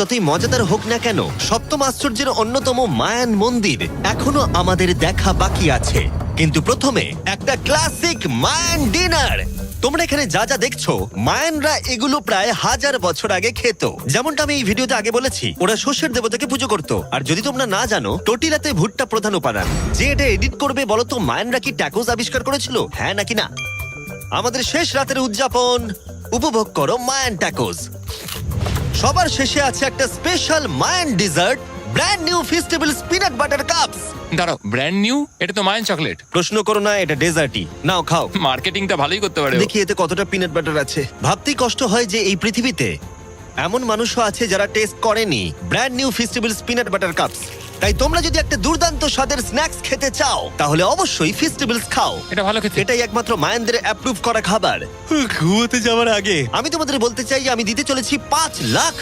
যতই মজাদার হোক না কেন, সপ্তম আশ্চর্যের অন্যতম মায়ান মন্দির এখনো আমাদের দেখা বাকি আছে। কিন্তু প্রথমে একটা ক্লাসিক মায়ান ডিনার। তোমরা এখানে যা যা দেখছো, মায়ানরা এগুলো প্রায় 1000 বছর আগে খেত। যেমনটা আমি এই ভিডিওতে আগে বলেছি, ওরা শস্যের দেবতাকে পুজো করত। আর যদি তোমরা না জানো, টোটিলাতে ভুট্টা প্রধান উপাদান। যে এটা এডিট করবে বলো তো, মায়ানরা কি ট্যাকোস আবিষ্কার করেছিল, হ্যাঁ নাকি না? আমাদের শেষ রাতের উদযাপন উপভোগ করো মায়ান ট্যাকোস। সবার শেষে আছে একটা special Mayan dessert, brand new festival peanut butter cups. দাঁড়াও, ব্র্যান্ড নিউ? এটা তো মায়ান চকলেট। প্রশ্ন করো না, এটা ডেজার্টই। নাও খাও। মার্কেটিংটা ভালোই করতে পারে ও। দেখি এতে কতটা পিনাট বাটার আছে। ভাবতেই কষ্ট হয় যে এই পৃথিবীতে এমন মানুষও আছে যারা টেস্ট করেনি brand new festival peanut butter cups. তাই তোমরা যদি একটা দুর্দান্ত স্বাদের স্ন্যাক্স খেতে চাও, তাহলে অবশ্যই ফেস্টিভ্যালস খাও। এটা ভালো খেতে। এটাই একমাত্র মায়ানদের অ্যাপ্রুভ করা খাবার। ঘুমোতে যাওয়ার আগে আমি তোমাদের বলতে চাই, আমি দিতে চলেছি $5 লাখ।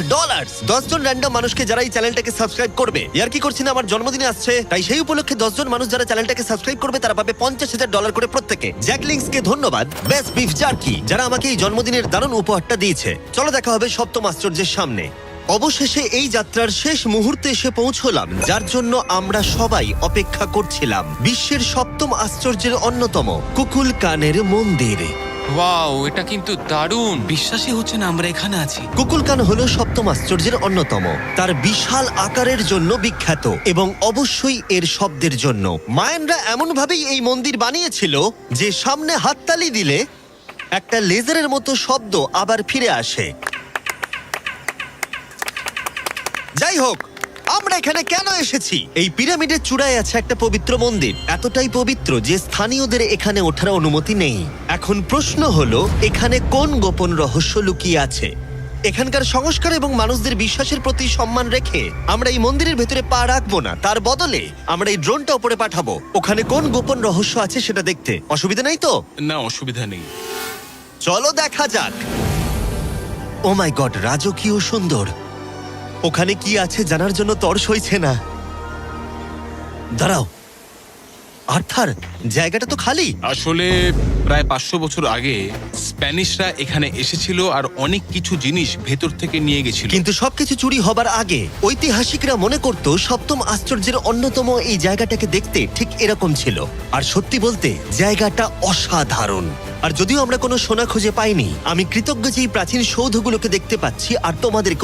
10 জন র্যান্ডম মানুষকে যারা এই চ্যানেলটাকে সাবস্ক্রাইব করবে। ইয়ার কি করছি না, আমার জন্মদিনে আসছে, তাই সেই উপলক্ষে 10 জন মানুষ যারা চ্যানেলটাকে সাবস্ক্রাইব করবে তারা পাবে $50,000 করে প্রত্যেকে। জ্যাকলিংসকে ধন্যবাদ, বেস্ট বিফ জার্কি, যারা আমাকে এই জন্মদিনের দারুণ উপহারটা দিয়েছে। চলো দেখা হবে সপ্তম আশ্চর্যের সামনে। অবশেষে এই যাত্রার শেষ মুহূর্তে এসে পৌঁছলাম, যার জন্য আমরা সবাই অপেক্ষা করছিলাম। বিশ্বের সপ্তম আশ্চর্যের অন্যতম কুকুলকানের মন্দির। ওয়াও, এটা কিন্তু দারুণ। বিশ্বাসই হচ্ছে না আমরা এখানে আছি। কুকুলকান হলো সপ্তম আশ্চর্যের অন্যতম। তার বিশাল আকারের জন্য বিখ্যাত এবং অবশ্যই এর শব্দের জন্য। মায়ানরা এমন ভাবেই এই মন্দির বানিয়েছিল যে সামনে হাততালি দিলে একটা লেজারের মতো শব্দ আবার ফিরে আসে। যাই হোক, আমরা এখানে কেন এসেছি? এই পিরামিডের চূড়ায় আছে একটা পবিত্র মন্দির, এতটাই পবিত্র যে স্থানীয়দের এখানে ওঠার অনুমতি নেই। এখন প্রশ্ন হলো, এখানে কোন গোপন রহস্য লুকিয়ে আছে? এখানকার সংস্কার এবং মানুষদের বিশ্বাসের প্রতি সম্মান রেখে আমরা এই মন্দিরের ভেতরে পা রাখবো না। তার বদলে আমরা এই ড্রোনটা উপরে পাঠাবো ওখানে কোন গোপন রহস্য আছে সেটা দেখতে। অসুবিধা নেই তো? না, অসুবিধা নেই। চলো দেখা যাক। ও মাই গড, রাজকীয় সুন্দর। ওখানে কি আছে জানার জন্য তর সইছে না। দাঁড়াও, আর্থার, জায়গাটা তো খালি। আসলে প্রায় 500 বছর আগে স্প্যানিশরা এখানে এসেছিল আর অনেক কিছু জিনিস ভেতর থেকে নিয়ে গেছিল। কিন্তু সবকিছু চুরি হবার আগে ঐতিহাসিকরা মনে করত সপ্তম আশ্চর্যের অন্যতম এই জায়গাটাকে দেখতে ঠিক এরকম ছিল। আর সত্যি বলতে জায়গাটা অসাধারণ। আর যদিও আমরা কোনো সোনা খুঁজে পাইনি, আমি কৃতজ্ঞ যে এই প্রাচীন সৌধগুলোকে দেখতে পাচ্ছি আর তোমাদের